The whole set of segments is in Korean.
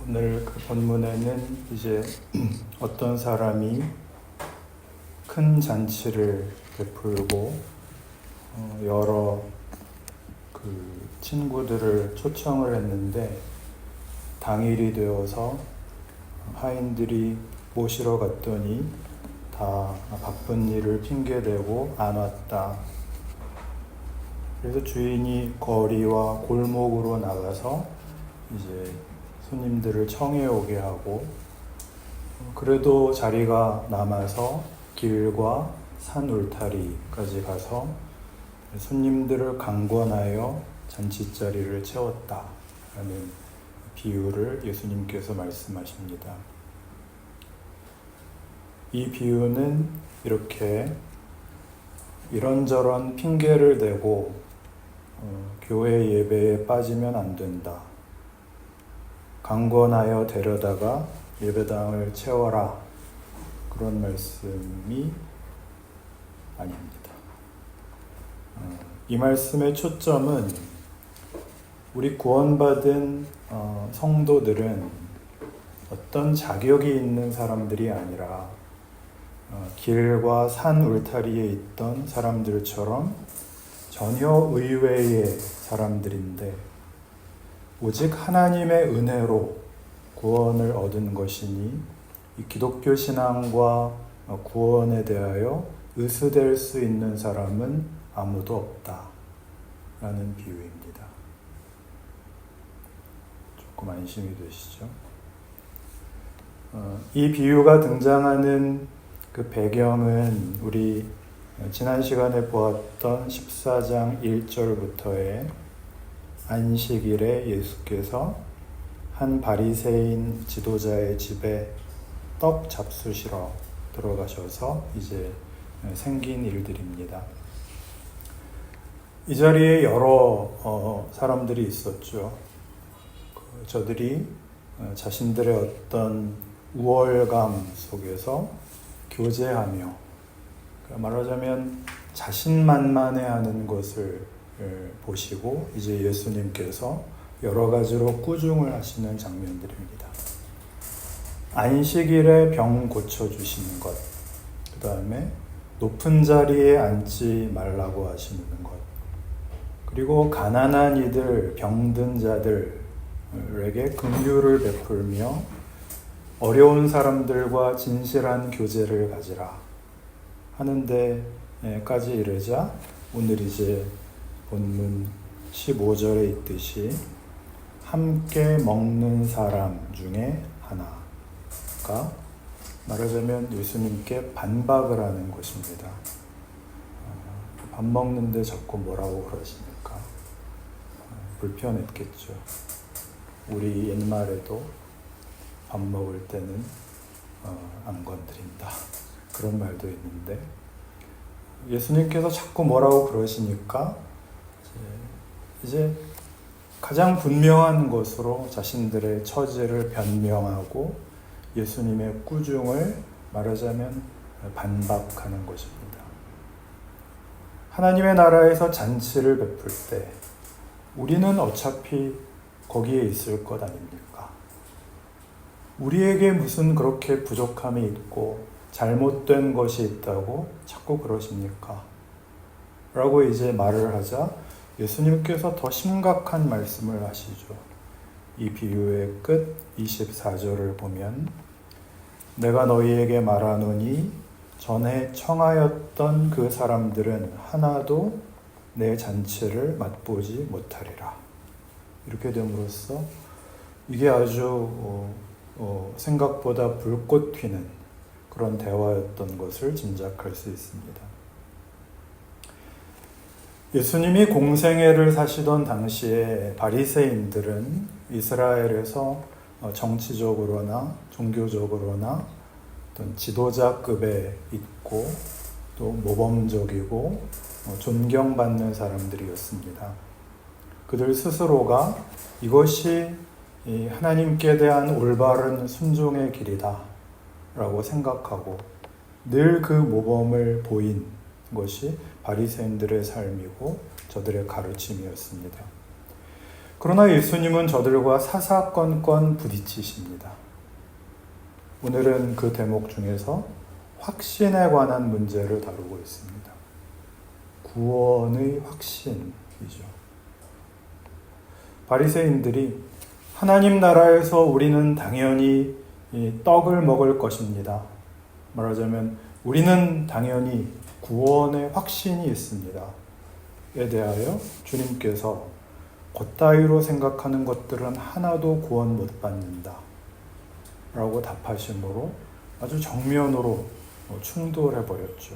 오늘 그 본문에는 이제 어떤 사람이 큰 잔치를 베풀고 여러 그 친구들을 초청을 했는데 당일이 되어서 하인들이 모시러 갔더니 다 바쁜 일을 핑계대고 안 왔다. 그래서 주인이 거리와 골목으로 나가서 이제 손님들을 청해 오게 하고, 그래도 자리가 남아서 길과 산 울타리까지 가서 손님들을 강권하여 잔치자리를 채웠다 라는 비유를 예수님께서 말씀하십니다. 이 비유는 이렇게 이런저런 핑계를 대고 교회 예배에 빠지면 안 된다, 강권하여 데려다가 예배당을 채워라, 그런 말씀이 아닙니다. 이 말씀의 초점은 우리 구원받은 성도들은 어떤 자격이 있는 사람들이 아니라 길과 산 울타리에 있던 사람들처럼 전혀 의외의 사람들인데, 오직 하나님의 은혜로 구원을 얻은 것이니 이 기독교 신앙과 구원에 대하여 의수될 수 있는 사람은 아무도 없다 라는 비유입니다. 조금 안심이 되시죠? 이 비유가 등장하는 그 배경은 우리 지난 시간에 보았던 14장 1절부터의 안식일에 예수께서 한 바리새인 지도자의 집에 떡 잡수시러 들어가셔서 이제 생긴 일들입니다. 이 자리에 여러 사람들이 있었죠. 저들이 자신들의 어떤 우월감 속에서 교제하며, 말하자면 자신만만해하는 것을 보시고 이제 예수님께서 여러 가지로 꾸중을 하시는 장면들입니다. 안식일에 병 고쳐주시는 것, 그 다음에 높은 자리에 앉지 말라고 하시는 것, 그리고 가난한 이들, 병든 자들에게 긍휼을 베풀며 어려운 사람들과 진실한 교제를 가지라 하는 데까지 이르자, 오늘 이제 본문 15절에 있듯이 함께 먹는 사람 중에 하나가 말하자면 예수님께 반박을 하는 것입니다. 밥 먹는데 자꾸 뭐라고 그러십니까? 불편했겠죠. 우리 옛말에도 밥 먹을 때는 안 건드린다, 그런 말도 있는데, 예수님께서 자꾸 뭐라고 그러시니까 이제 가장 분명한 것으로 자신들의 처지를 변명하고 예수님의 꾸중을 말하자면 반박하는 것입니다. 하나님의 나라에서 잔치를 베풀 때 우리는 어차피 거기에 있을 것 아닙니까? 우리에게 무슨 그렇게 부족함이 있고 잘못된 것이 있다고 자꾸 그러십니까? 라고 이제 말을 하자 예수님께서 더 심각한 말씀을 하시죠. 이 비유의 끝 24절을 보면 내가 너희에게 말하노니 전에 청하였던 그 사람들은 하나도 내 잔치를 맛보지 못하리라. 이렇게 됨으로써 이게 아주 생각보다 불꽃 튀는 그런 대화였던 것을 짐작할 수 있습니다. 예수님이 공생애를 사시던 당시에 바리새인들은 이스라엘에서 정치적으로나 종교적으로나 어떤 지도자급에 있고 또 모범적이고 존경받는 사람들이었습니다. 그들 스스로가 이것이 하나님께 대한 올바른 순종의 길이다 라고 생각하고 늘 그 모범을 보인 것이 바리새인들의 삶이고 저들의 가르침이었습니다. 그러나 예수님은 저들과 사사건건 부딪히십니다. 오늘은 그 대목 중에서 확신에 관한 문제를 다루고 있습니다. 구원의 확신이죠. 바리새인들이 하나님 나라에서 우리는 당연히 이 떡을 먹을 것입니다. 말하자면 우리는 당연히 구원의 확신이 있습니다. 에 대하여 주님께서 겉다위로 생각하는 것들은 하나도 구원 못 받는다 라고 답하심으로 아주 정면으로 충돌해버렸죠.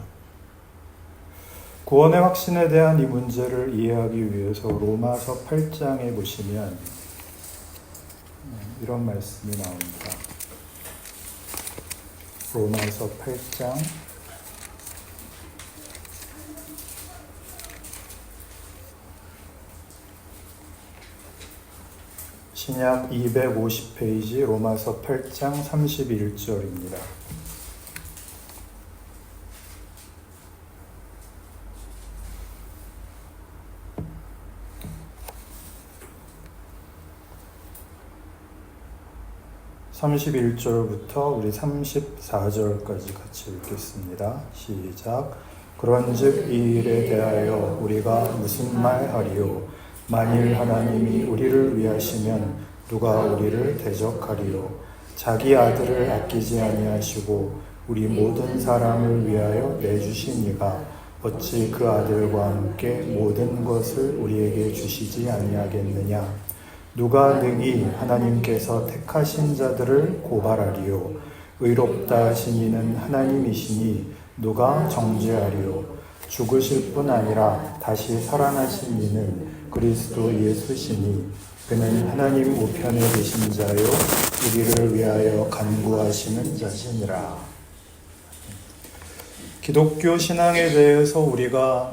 구원의 확신에 대한 이 문제를 이해하기 위해서 로마서 8장에 보시면 이런 말씀이 나옵니다. 로마서 8장 250페이지 로마서 8장 31절입니다. (31절부터) 우리 (34절까지) 같이 읽겠습니다. 시작. 그런즉 이 일에 대하여 우리가 무슨 말하리요? 만일 하나님이 우리를 위하시면 누가 우리를 대적하리요? 자기 아들을 아끼지 아니하시고 우리 모든 사람을 위하여 내주시니가 어찌 그 아들과 함께 모든 것을 우리에게 주시지 아니하겠느냐? 누가 능히 하나님께서 택하신 자들을 고발하리요? 의롭다 하신 이는 하나님이시니 누가 정죄하리요? 죽으실 뿐 아니라 다시 살아나신 이는 그리스도 예수시니 그는 하나님 우편에 계신 자요 우리를 위하여 간구하시는 자시니라. 기독교 신앙에 대해서 우리가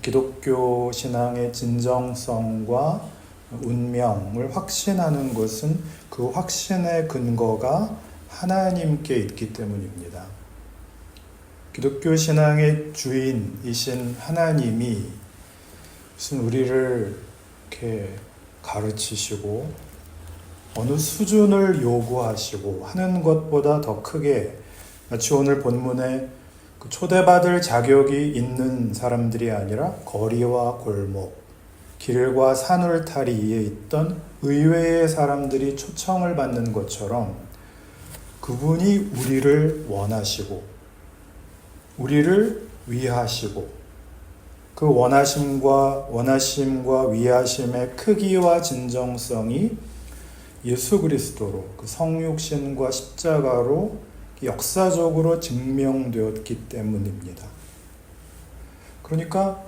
기독교 신앙의 진정성과 운명을 확신하는 것은 그 확신의 근거가 하나님께 있기 때문입니다. 기독교 신앙의 주인이신 하나님이 무슨 우리를 이렇게 가르치시고 어느 수준을 요구하시고 하는 것보다 더 크게 마치 오늘 본문에 그 초대받을 자격이 있는 사람들이 아니라 거리와 골목, 길과 산울타리에 있던 의외의 사람들이 초청을 받는 것처럼 그분이 우리를 원하시고 우리를 위하시고 그 원하심과 위하심의 크기와 진정성이 예수 그리스도로 그 성육신과 십자가로 역사적으로 증명되었기 때문입니다. 그러니까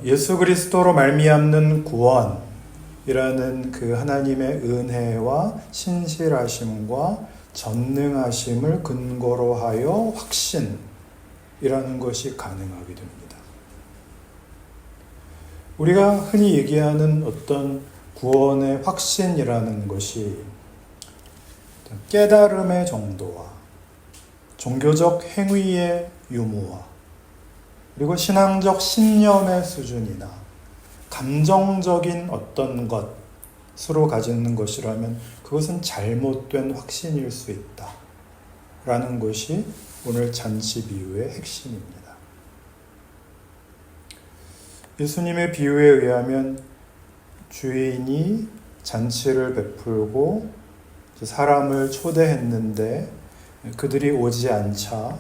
예수 그리스도로 말미암는 구원이라는 그 하나님의 은혜와 신실하심과 전능하심을 근거로 하여 확신이라는 것이 가능하게 됩니다. 우리가 흔히 얘기하는 어떤 구원의 확신이라는 것이 깨달음의 정도와 종교적 행위의 유무와 그리고 신앙적 신념의 수준이나 감정적인 어떤 것으로 가지는 것이라면 그것은 잘못된 확신일 수 있다 라는 것이 오늘 잔치 비유의 핵심입니다. 예수님의 비유에 의하면 주인이 잔치를 베풀고 사람을 초대했는데 그들이 오지 않자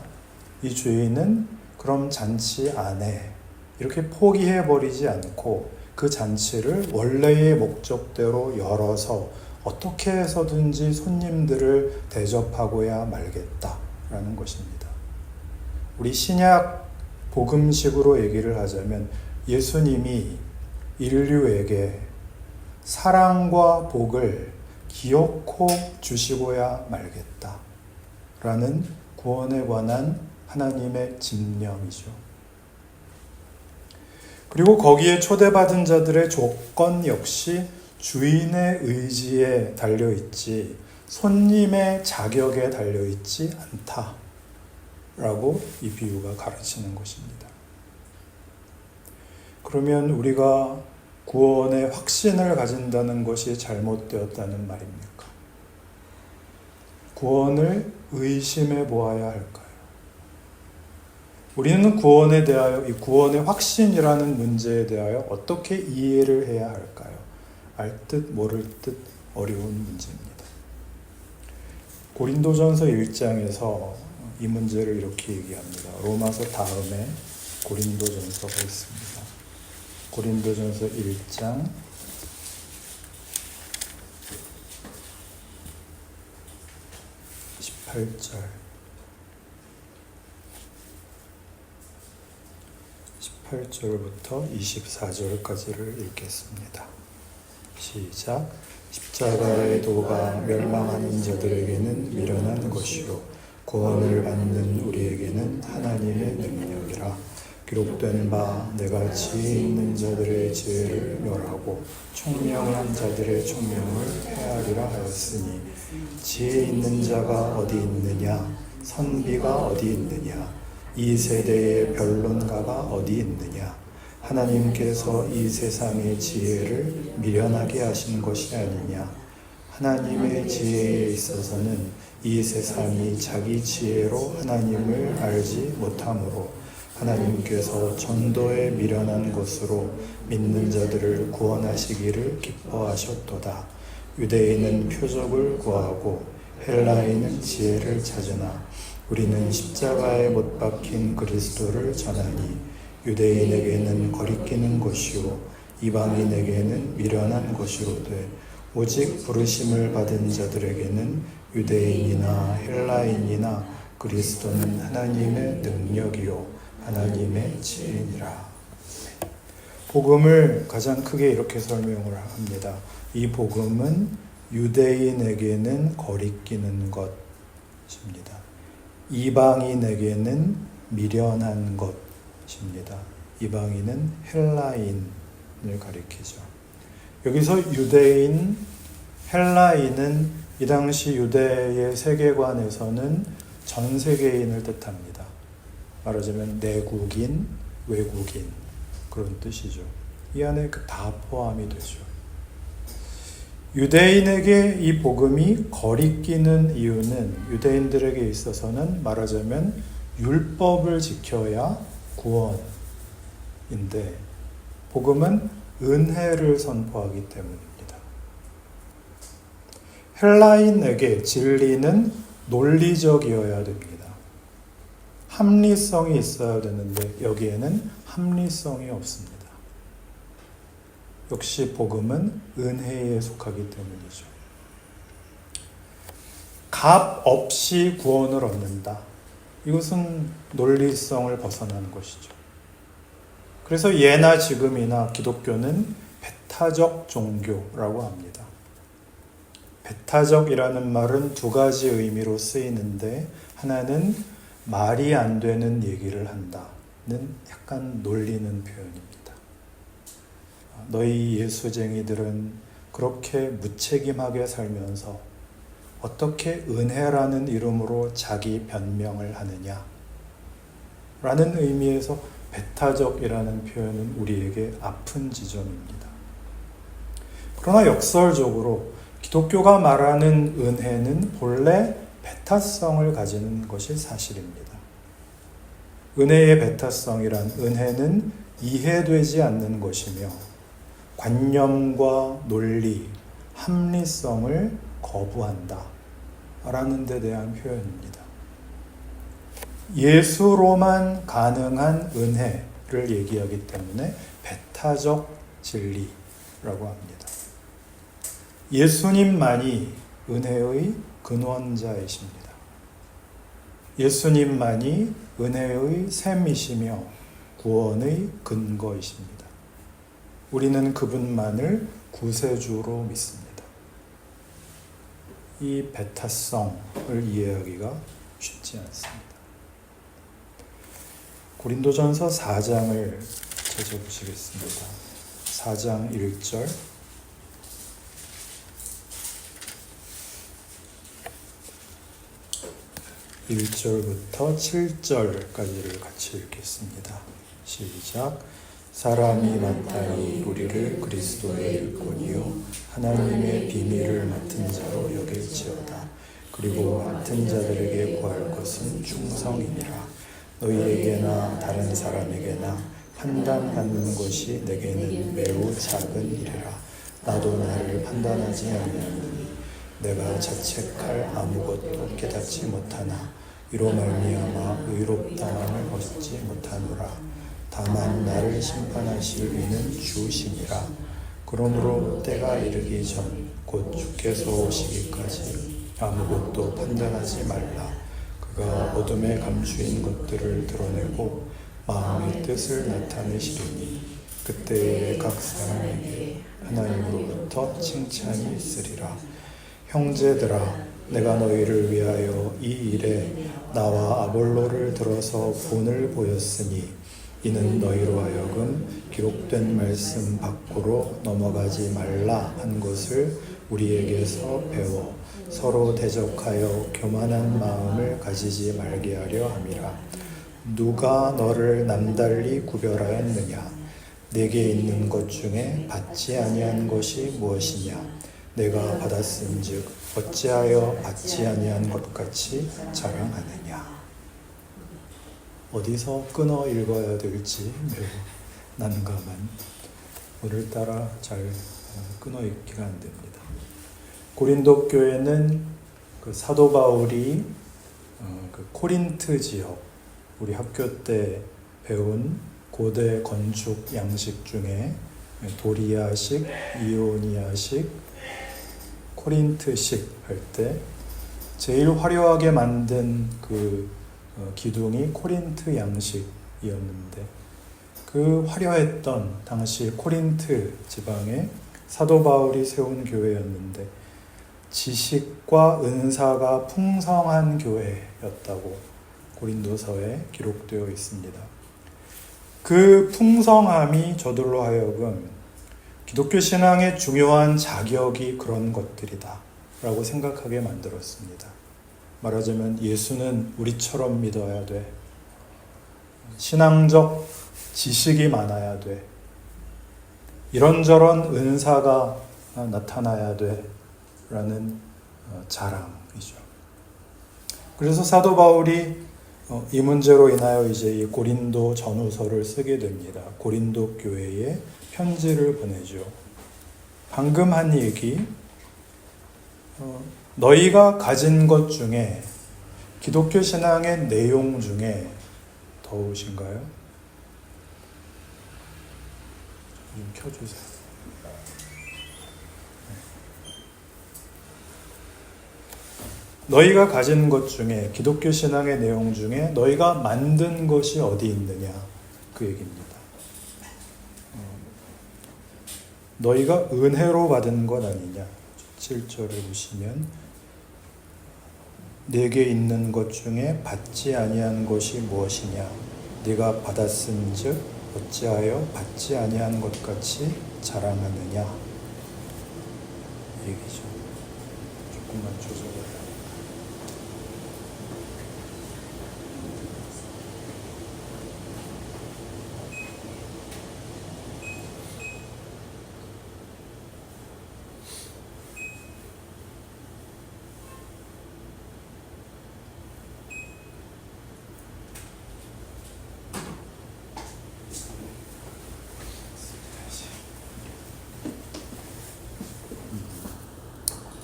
이 주인은 그럼 잔치 안에 이렇게 포기해버리지 않고 그 잔치를 원래의 목적대로 열어서 어떻게 해서든지 손님들을 대접하고야 말겠다라는 것입니다. 우리 신약 복음식으로 얘기를 하자면 예수님이 인류에게 사랑과 복을 기어코 주시고야 말겠다라는 구원에 관한 하나님의 집념이죠. 그리고 거기에 초대받은 자들의 조건 역시 주인의 의지에 달려있지 손님의 자격에 달려있지 않다라고 이 비유가 가르치는 것입니다. 그러면 우리가 구원의 확신을 가진다는 것이 잘못되었다는 말입니까? 구원을 의심해 보아야 할까요? 우리는 구원에 대하여, 이 구원의 확신이라는 문제에 대하여 어떻게 이해를 해야 할까요? 알 듯 모를 듯 어려운 문제입니다. 고린도전서 1장에서 이 문제를 이렇게 얘기합니다. 로마서 다음에 고린도전서가 있습니다. 고린도전서 1장 18절 18절부터 24절까지를 읽겠습니다. 시작. 십자가의 도가 멸망하는 자들에게는 미련한 것이요 구원을 받는 우리에게는 하나님의 능력이라. 기록된 바 내가 지혜 있는 자들의 지혜를 멸하고 총명한 자들의 총명을 폐하리라 하였으니 지혜 있는 자가 어디 있느냐 선비가 어디 있느냐 이 세대의 변론가가 어디 있느냐 하나님께서 이 세상의 지혜를 미련하게 하신 것이 아니냐 하나님의 지혜에 있어서는 이 세상이 자기 지혜로 하나님을 알지 못하므로 하나님께서 전도에 미련한 것으로 믿는 자들을 구원하시기를 기뻐하셨도다. 유대인은 표적을 구하고 헬라인은 지혜를 찾으나 우리는 십자가에 못 박힌 그리스도를 전하니 유대인에게는 거리끼는 것이요 이방인에게는 미련한 것이로되 오직 부르심을 받은 자들에게는 유대인이나 헬라인이나 그리스도는 하나님의 능력이요 하나님의 지혜니라. 복음을 가장 크게 이렇게 설명을 합니다. 이 복음은 유대인에게는 거리끼는 것입니다. 이방인에게는 미련한 것입니다. 이방인은 헬라인을 가리키죠. 여기서 유대인, 헬라인은 이 당시 유대의 세계관에서는 전 세계인을 뜻합니다. 말하자면 내국인, 외국인 그런 뜻이죠. 이 안에 다 포함이 되죠. 유대인에게 이 복음이 거리끼는 이유는 유대인들에게 있어서는 말하자면 율법을 지켜야 구원인데 복음은 은혜를 선포하기 때문입니다. 헬라인에게 진리는 논리적이어야 됩니다. 합리성이 있어야 되는데 여기에는 합리성이 없습니다. 역시 복음은 은혜에 속하기 때문이죠. 값 없이 구원을 얻는다. 이것은 논리성을 벗어난 것이죠. 그래서 예나 지금이나 기독교는 배타적 종교라고 합니다. 배타적이라는 말은 두 가지 의미로 쓰이는데 하나는 말이 안 되는 얘기를 한다는 약간 놀리는 표현입니다. 너희 예수쟁이들은 그렇게 무책임하게 살면서 어떻게 은혜라는 이름으로 자기 변명을 하느냐 라는 의미에서 배타적이라는 표현은 우리에게 아픈 지점입니다. 그러나 역설적으로 기독교가 말하는 은혜는 본래 배타성을 가지는 것이 사실입니다. 은혜의 배타성이란 은혜는 이해되지 않는 것이며 관념과 논리, 합리성을 거부한다 라는 데 대한 표현입니다. 예수로만 가능한 은혜를 얘기하기 때문에 배타적 진리라고 합니다. 예수님만이 은혜의 근원자이십니다. 예수님만이 은혜의 샘이시며 구원의 근거이십니다. 우리는 그분만을 구세주로 믿습니다. 이 배타성을 이해하기가 쉽지 않습니다. 고린도전서 4장을 찾아보시겠습니다. 4장 1절 1절부터 7절까지를 같이 읽겠습니다. 시작. 사람이 마땅히 우리를 그리스도의 일꾼이요 하나님의 비밀을 맡은 자로 여길지어다. 그리고 맡은 자들에게 구할 것은 충성이니라. 너희에게나 다른 사람에게나 판단하는 것이 내게는 매우 작은 일이라. 나도 나를 판단하지 아니하노니 내가 자책할 아무것도 깨닫지 못하나 이로 말미암아 의롭다함을 얻지 못하노라. 다만 나를 심판하실 이는 주시니라. 그러므로 때가 이르기 전 곧 주께서 오시기까지 아무것도 판단하지 말라. 그가 어둠에 감추인 것들을 드러내고 마음의 뜻을 나타내시리니 그때에 각 사람에게 하나님으로부터 칭찬이 있으리라. 형제들아, 내가 너희를 위하여 이 일에 나와 아볼로를 들어서 본을 보였으니 이는 너희로 하여금 기록된 말씀 밖으로 넘어가지 말라 한 것을 우리에게서 배워 서로 대적하여 교만한 마음을 가지지 말게 하려 함이라. 누가 너를 남달리 구별하였느냐? 내게 있는 것 중에 받지 아니한 것이 무엇이냐? 내가 받았은즉 어찌하여 받지 아니한 것 같이 자랑하느냐? 어디서 끊어 읽어야 될지 매우 난감한, 오늘따라 잘 끊어 읽기가 안 됩니다. 고린도 교회는 그 사도 바울이 그 코린트 지역, 우리 학교 때 배운 고대 건축 양식 중에 도리아식, 이오니아식, 코린트식 할 때 제일 화려하게 만든 그 기둥이 코린트 양식이었는데, 그 화려했던 당시 코린트 지방에 사도 바울이 세운 교회였는데 지식과 은사가 풍성한 교회였다고 고린도서에 기록되어 있습니다. 그 풍성함이 저들로 하여금 기독교 신앙의 중요한 자격이 그런 것들이다 라고 생각하게 만들었습니다. 말하자면 예수는 우리처럼 믿어야 돼. 신앙적 지식이 많아야 돼. 이런저런 은사가 나타나야 돼 라는 자랑이죠. 그래서 사도 바울이 이 문제로 인하여 이제 이 고린도 전후서를 쓰게 됩니다. 고린도 교회에 편지를 보내죠. 방금 한 얘기, 너희가 가진 것 중에, 기독교 신앙의 내용 중에 더우신가요? 좀 켜주세요. 너희가 가진 것 중에, 기독교 신앙의 내용 중에 너희가 만든 것이 어디 있느냐, 그 얘기입니다. 너희가 은혜로 받은 것 아니냐. 7절을 보시면 내게 있는 것 중에 받지 아니한 것이 무엇이냐? 네가 받았은즉 어찌하여 받지 아니한 것 같이 자랑하느냐? 얘기죠. 조금만 조절해요.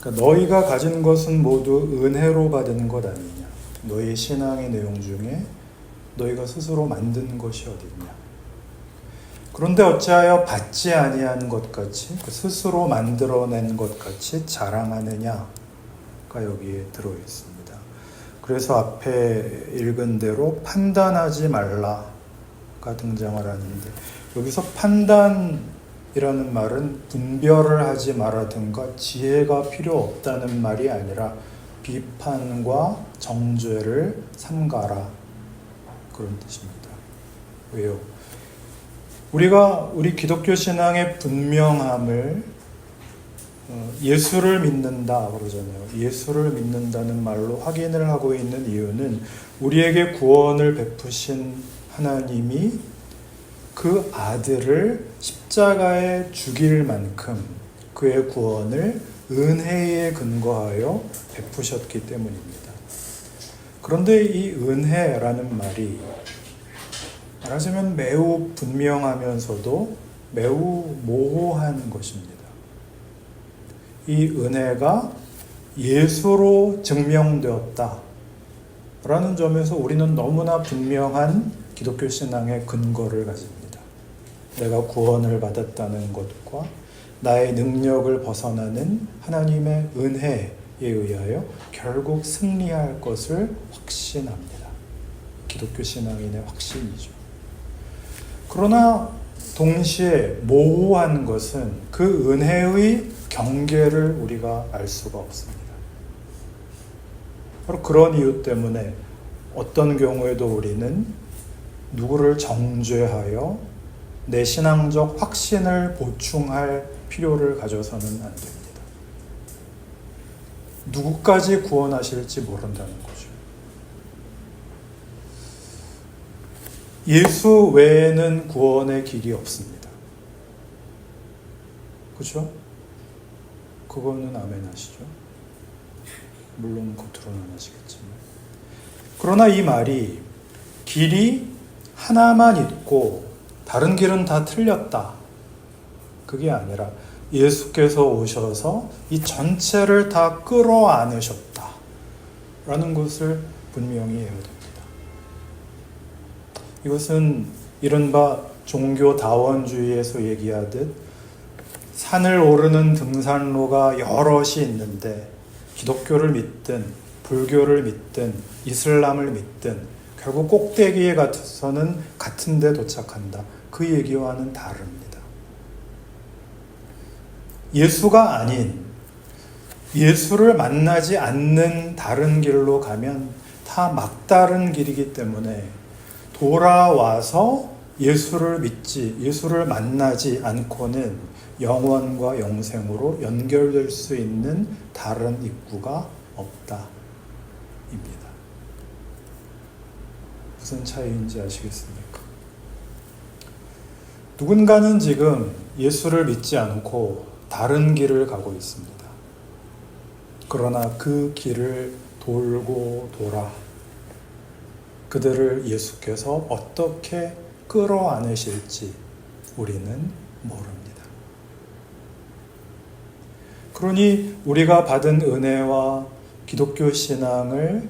그러니까 너희가 가진 것은 모두 은혜로 받은 것 아니냐. 너희 신앙의 내용 중에 너희가 스스로 만든 것이 어디냐. 그런데 어찌하여 받지 아니한 것 같이, 스스로 만들어낸 것 같이 자랑하느냐가 여기에 들어있습니다. 그래서 앞에 읽은 대로 판단하지 말라가 등장을 하는데, 여기서 판단이라는 말은 분별을 하지 말라든가 지혜가 필요 없다는 말이 아니라 비판과 정죄를 삼가라, 그런 뜻입니다. 왜요? 우리 기독교 신앙의 분명함을 예수를 믿는다 그러잖아요. 예수를 믿는다는 말로 확인을 하고 있는 이유는 우리에게 구원을 베푸신 하나님이 그 아들을 십자가에 죽일 만큼 그의 구원을 은혜에 근거하여 베푸셨기 때문입니다. 그런데 이 은혜라는 말이 말하자면 매우 분명하면서도 매우 모호한 것입니다. 이 은혜가 예수로 증명되었다 라는 점에서 우리는 너무나 분명한 기독교 신앙의 근거를 가집니다. 내가 구원을 받았다는 것과 나의 능력을 벗어나는 하나님의 은혜에 의하여 결국 승리할 것을 확신합니다. 기독교 신앙인의 확신이죠. 그러나 동시에 모호한 것은 그 은혜의 경계를 우리가 알 수가 없습니다. 바로 그런 이유 때문에 어떤 경우에도 우리는 누구를 정죄하여 내 신앙적 확신을 보충할 필요를 가져서는 안 됩니다. 누구까지 구원하실지 모른다는 거죠. 예수 외에는 구원의 길이 없습니다. 그렇죠? 그거는 아멘 하시죠? 물론 겉으로는 안 하시겠지만. 그러나 이 말이 길이 하나만 있고 다른 길은 다 틀렸다. 그게 아니라 예수께서 오셔서 이 전체를 다 끌어안으셨다. 라는 것을 분명히 해야 됩니다. 이것은 이른바 종교 다원주의에서 얘기하듯 산을 오르는 등산로가 여럿이 있는데 기독교를 믿든 불교를 믿든 이슬람을 믿든 결국 꼭대기에 가서는 같은 데 도착한다. 그 얘기와는 다릅니다. 예수가 아닌 예수를 만나지 않는 다른 길로 가면 다 막다른 길이기 때문에 돌아와서 예수를 믿지, 예수를 만나지 않고는 영원과 영생으로 연결될 수 있는 다른 입구가 없다. 입니다. 무슨 차이인지 아시겠습니까? 누군가는 지금 예수를 믿지 않고 다른 길을 가고 있습니다. 그러나 그 길을 돌고 돌아 그들을 예수께서 어떻게 끌어안으실지 우리는 모릅니다. 그러니 우리가 받은 은혜와 기독교 신앙을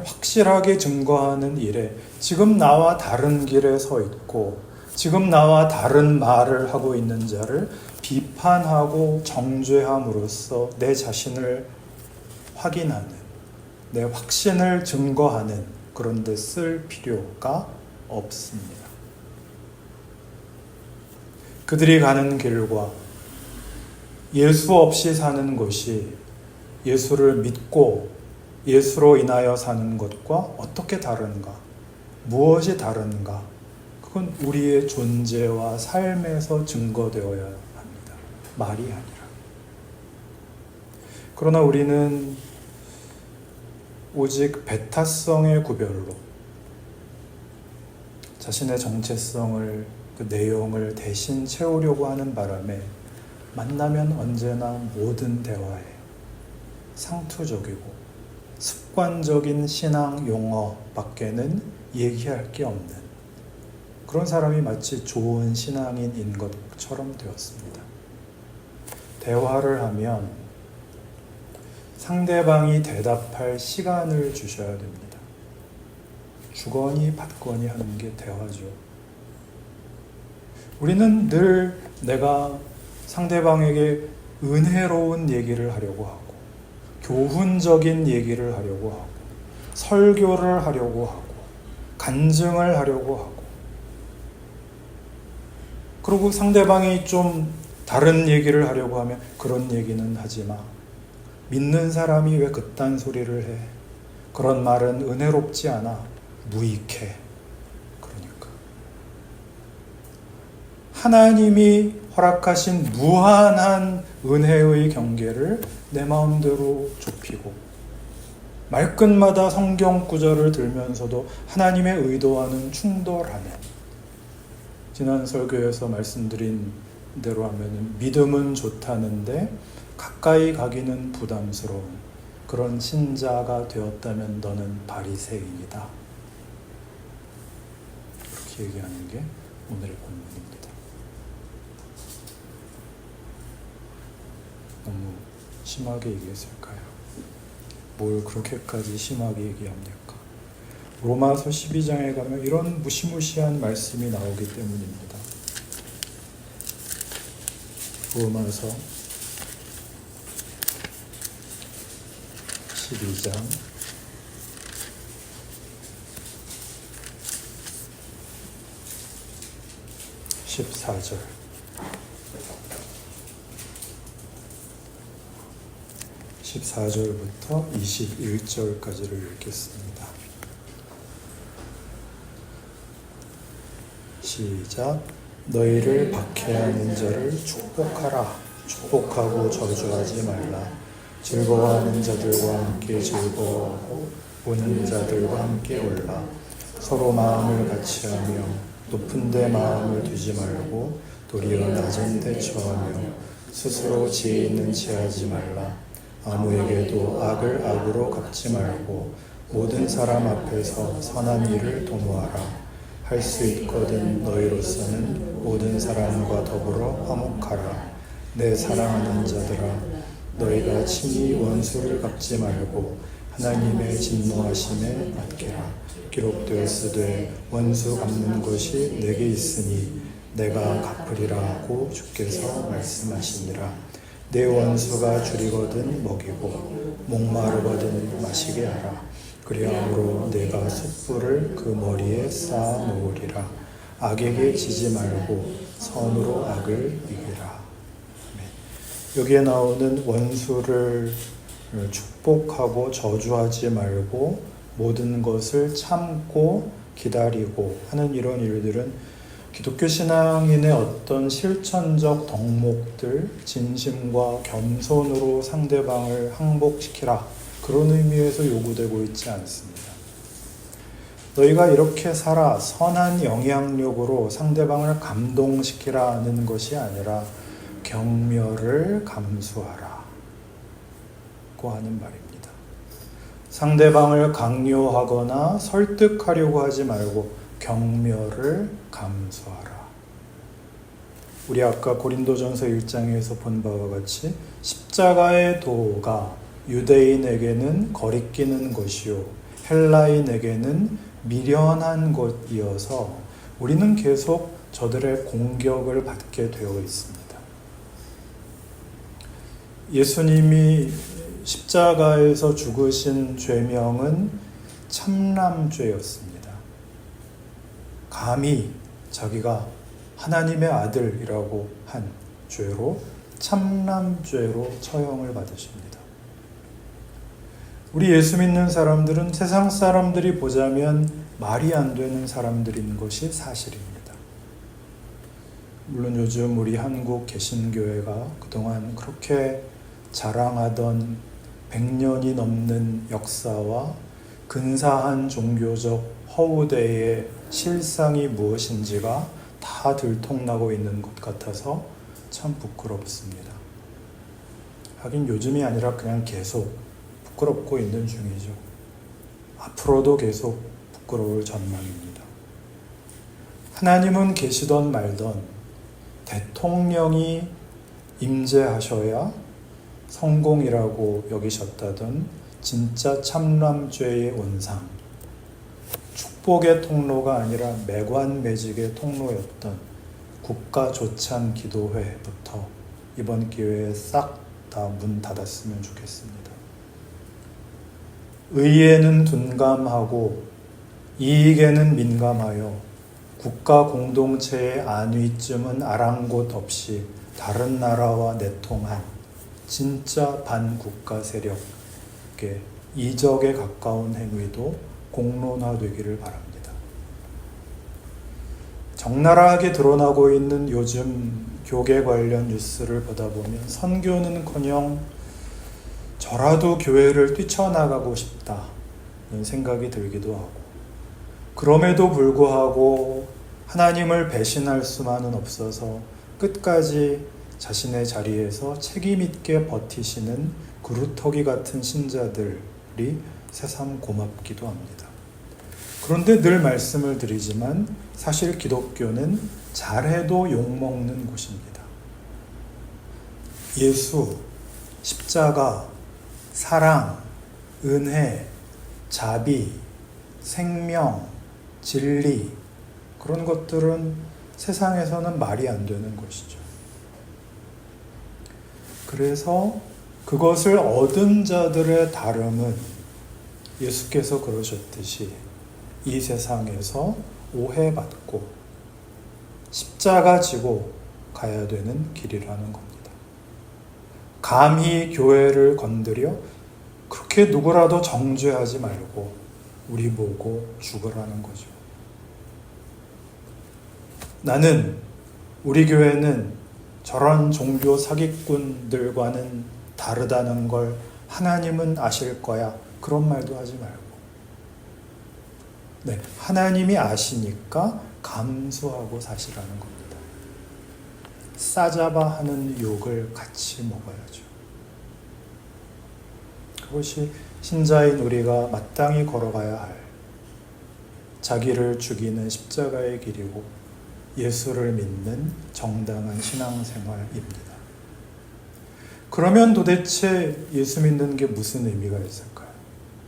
확실하게 증거하는 일에 지금 나와 다른 길에 서 있고 지금 나와 다른 말을 하고 있는 자를 비판하고 정죄함으로써 내 자신을 확인하는, 내 확신을 증거하는 그런 데 쓸 필요가 없습니다. 그들이 가는 길과 예수 없이 사는 것이 예수를 믿고 예수로 인하여 사는 것과 어떻게 다른가? 무엇이 다른가? 그건 우리의 존재와 삶에서 증거되어야 합니다. 말이 아니라. 그러나 우리는 오직 배타성의 구별로 자신의 정체성을, 그 내용을 대신 채우려고 하는 바람에 만나면 언제나 모든 대화에 상투적이고 습관적인 신앙 용어 밖에는 얘기할 게 없는 그런 사람이 마치 좋은 신앙인인 것처럼 되었습니다. 대화를 하면 상대방이 대답할 시간을 주셔야 됩니다. 주거니 받거니 하는 게 대화죠. 우리는 늘 내가 상대방에게 은혜로운 얘기를 하려고 하고 교훈적인 얘기를 하려고 하고 설교를 하려고 하고 간증을 하려고 하고 그리고 상대방이 좀 다른 얘기를 하려고 하면 그런 얘기는 하지 마. 믿는 사람이 왜 그딴 소리를 해? 그런 말은 은혜롭지 않아. 무익해. 그러니까 하나님이 허락하신 무한한 은혜의 경계를 내 마음대로 좁히고 말끝마다 성경 구절을 들면서도 하나님의 의도와는 충돌하는 지난 설교에서 말씀드린 대로 하면 믿음은 좋다는데 가까이 가기는 부담스러운 그런 신자가 되었다면 너는 바리새인이다. 그렇게 얘기하는 게 오늘의 본문입니다. 너무 심하게 얘기했을까요? 뭘 그렇게까지 심하게 얘기합니까? 로마서 12장에 가면 이런 무시무시한 말씀이 나오기 때문입니다. 로마서 12장 14절 14절부터 21절까지를 읽겠습니다. 시작. 너희를 박해하는 자를 축복하라. 축복하고 저주하지 말라. 즐거워하는 자들과 함께 즐거워하고 우는 자들과 함께 울라. 서로 마음을 같이하며 높은 데 마음을 두지 말고 도리어 낮은 데 처하며 스스로 지혜 있는 체하지 말라. 아무에게도 악을 악으로 갚지 말고 모든 사람 앞에서 선한 일을 도모하라. 할 수 있거든 너희로서는 모든 사람과 더불어 화목하라. 내 사랑하는 자들아, 너희가 친히 원수를 갚지 말고 하나님의 진노하심에 맡기라. 기록되었으되 원수 갚는 것이 내게 있으니 내가 갚으리라 하고 주께서 말씀하시니라. 내 원수가 줄이거든 먹이고 목마르거든 마시게 하라. 그리함으로 내가 숯불을 그 머리에 쌓아 놓으리라. 악에게 지지 말고 선으로 악을 이기라. 여기에 나오는 원수를 축복하고 저주하지 말고 모든 것을 참고 기다리고 하는 이런 일들은 기독교 신앙인의 어떤 실천적 덕목들, 진심과 겸손으로 상대방을 항복시키라. 그런 의미에서 요구되고 있지 않습니다. 너희가 이렇게 살아 선한 영향력으로 상대방을 감동시키라는 것이 아니라 경멸을 감수하라 고 하는 말입니다. 상대방을 강요하거나 설득하려고 하지 말고 경멸을 감수하라. 우리 아까 고린도전서 1장에서 본 바와 같이 십자가의 도가 유대인에게는 거리끼는 것이요 헬라인에게는 미련한 것이어서 우리는 계속 저들의 공격을 받게 되어 있습니다. 예수님이 십자가에서 죽으신 죄명은 참남죄였습니다. 감히 자기가 하나님의 아들이라고 한 죄로 참남죄로 처형을 받으십니다. 우리 예수 믿는 사람들은 세상 사람들이 보자면 말이 안 되는 사람들인 것이 사실입니다. 물론 요즘 우리 한국 개신교회가 그동안 그렇게 자랑하던 100년이 넘는 역사와 근사한 종교적 허우대의 실상이 무엇인지가 다 들통나고 있는 것 같아서 참 부끄럽습니다. 하긴 요즘이 아니라 그냥 계속 부끄럽고 있는 중이죠. 앞으로도 계속 부끄러울 전망입니다. 하나님은 계시던 말던 대통령이 임재하셔야 성공이라고 여기셨다던 진짜 참남죄의 원상, 축복의 통로가 아니라 매관매직의 통로였던 국가조찬 기도회부터 이번 기회에 싹 다 문 닫았으면 좋겠습니다. 의에는 둔감하고 이익에는 민감하여 국가 공동체의 안위쯤은 아랑곳 없이 다른 나라와 내통한 진짜 반국가 세력의 이적에 가까운 행위도 공론화되기를 바랍니다. 적나라하게 드러나고 있는 요즘 교계 관련 뉴스를 보다 보면 선교는커녕 저라도 교회를 뛰쳐나가고 싶다는 생각이 들기도 하고, 그럼에도 불구하고 하나님을 배신할 수만은 없어서 끝까지 자신의 자리에서 책임 있게 버티시는 그루터기 같은 신자들이 새삼 고맙기도 합니다. 그런데 늘 말씀을 드리지만 사실 기독교는 잘해도 욕먹는 곳입니다. 예수, 십자가, 사랑, 은혜, 자비, 생명, 진리, 그런 것들은 세상에서는 말이 안 되는 것이죠. 그래서 그것을 얻은 자들의 다름은 예수께서 그러셨듯이 이 세상에서 오해받고 십자가 지고 가야 되는 길이라는 겁니다. 감히 교회를 건드려 그렇게 누구라도 정죄하지 말고 우리 보고 죽으라는 거죠. 나는 우리 교회는 저런 종교 사기꾼들과는 다르다는 걸 하나님은 아실 거야. 그런 말도 하지 말고. 네, 하나님이 아시니까 감수하고 사시라는 겁니다. 싸잡아 하는 욕을 같이 먹어야죠. 그것이 신자인 우리가 마땅히 걸어가야 할 자기를 죽이는 십자가의 길이고 예수를 믿는 정당한 신앙생활입니다. 그러면 도대체 예수 믿는 게 무슨 의미가 있을까요?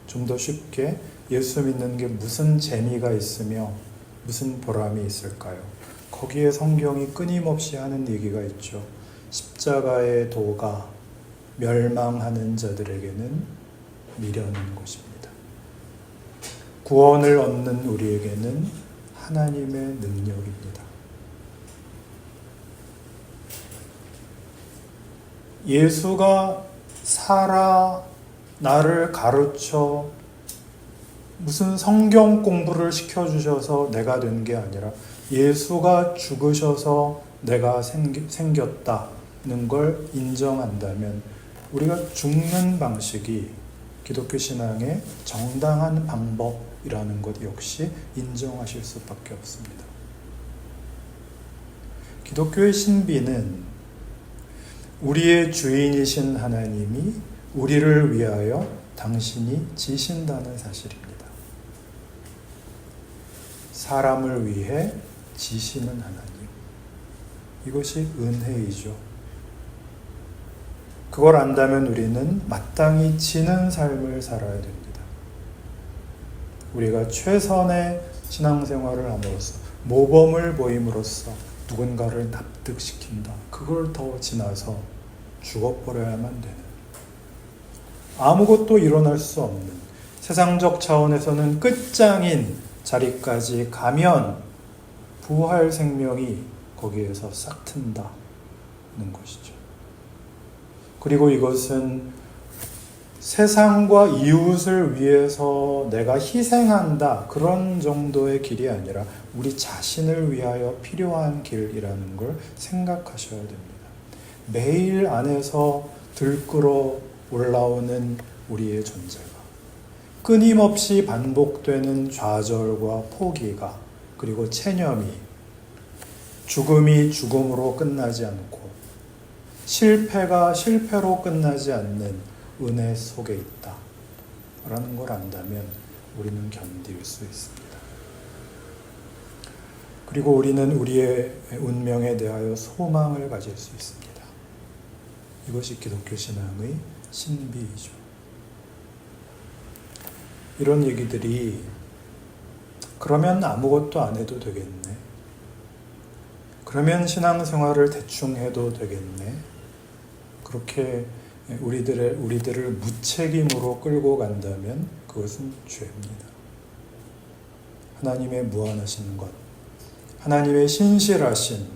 좀 더 쉽게 예수 믿는 게 무슨 재미가 있으며 무슨 보람이 있을까요? 거기에 성경이 끊임없이 하는 얘기가 있죠. 십자가의 도가 멸망하는 자들에게는 미련한 것입니다. 구원을 얻는 우리에게는 하나님의 능력입니다. 예수가 살아 나를 가르쳐 무슨 성경 공부를 시켜주셔서 내가 된 게 아니라 예수가 죽으셔서 내가 생겼다는 걸 인정한다면 우리가 죽는 방식이 기독교 신앙의 정당한 방법이라는 것 역시 인정하실 수밖에 없습니다. 기독교의 신비는 우리의 주인이신 하나님이 우리를 위하여 당신이 지신다는 사실입니다. 사람을 위해 지시는 하나님. 이것이 은혜이죠. 그걸 안다면 우리는 마땅히 지는 삶을 살아야 됩니다. 우리가 최선의 신앙생활을 함으로써 모범을 보임으로써 누군가를 납득시킨다. 그걸 더 지나서 죽어버려야만 되는, 아무것도 일어날 수 없는, 세상적 차원에서는 끝장인 자리까지 가면 부활 생명이 거기에서 싹 튼다는 것이죠. 그리고 이것은 세상과 이웃을 위해서 내가 희생한다, 그런 정도의 길이 아니라 우리 자신을 위하여 필요한 길이라는 걸 생각하셔야 됩니다. 매일 안에서 들끓어 올라오는 우리의 존재가, 끊임없이 반복되는 좌절과 포기가, 그리고 체념이, 죽음이 죽음으로 끝나지 않고 실패가 실패로 끝나지 않는 은혜 속에 있다 라는 걸 안다면 우리는 견딜 수 있습니다. 그리고 우리는 우리의 운명에 대하여 소망을 가질 수 있습니다. 이것이 기독교 신앙의 신비이죠. 이런 얘기들이 그러면 아무것도 안 해도 되겠네, 그러면 신앙생활을 대충 해도 되겠네, 그렇게 우리들을 무책임으로 끌고 간다면 그것은 죄입니다. 하나님의 무한하신 것, 하나님의 신실하심을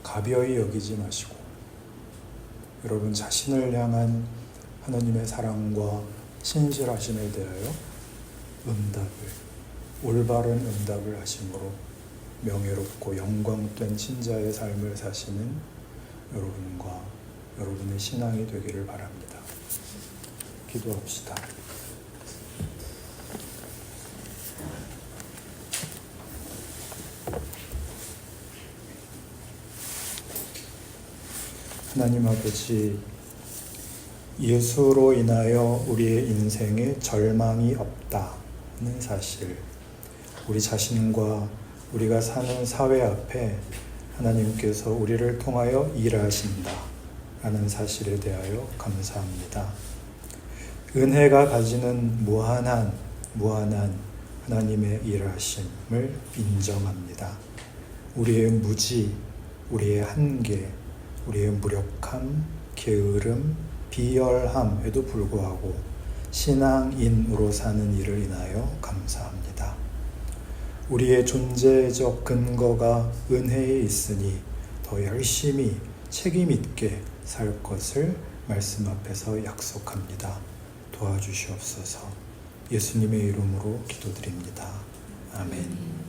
가벼이 여기지 마시고 여러분 자신을 향한 하나님의 사랑과 신실하심에 대하여 올바른 응답을 하심으로 명예롭고 영광된 신자의 삶을 사시는 여러분과 여러분의 신앙이 되기를 바랍니다. 기도합시다. 하나님 아버지, 예수로 인하여 우리의 인생에 절망이 없다는 사실, 우리 자신과 우리가 사는 사회 앞에 하나님께서 우리를 통하여 일하신다 라는 사실에 대하여 감사합니다. 은혜가 가지는 무한한 하나님의 일하심을 인정합니다. 우리의 무지, 우리의 한계, 우리의 무력함, 게으름, 비열함에도 불구하고 신앙인으로 사는 일을 인하여 감사합니다. 우리의 존재적 근거가 은혜에 있으니 더 열심히 책임 있게 살 것을 말씀 앞에서 약속합니다. 도와주시옵소서. 예수님의 이름으로 기도드립니다. 아멘.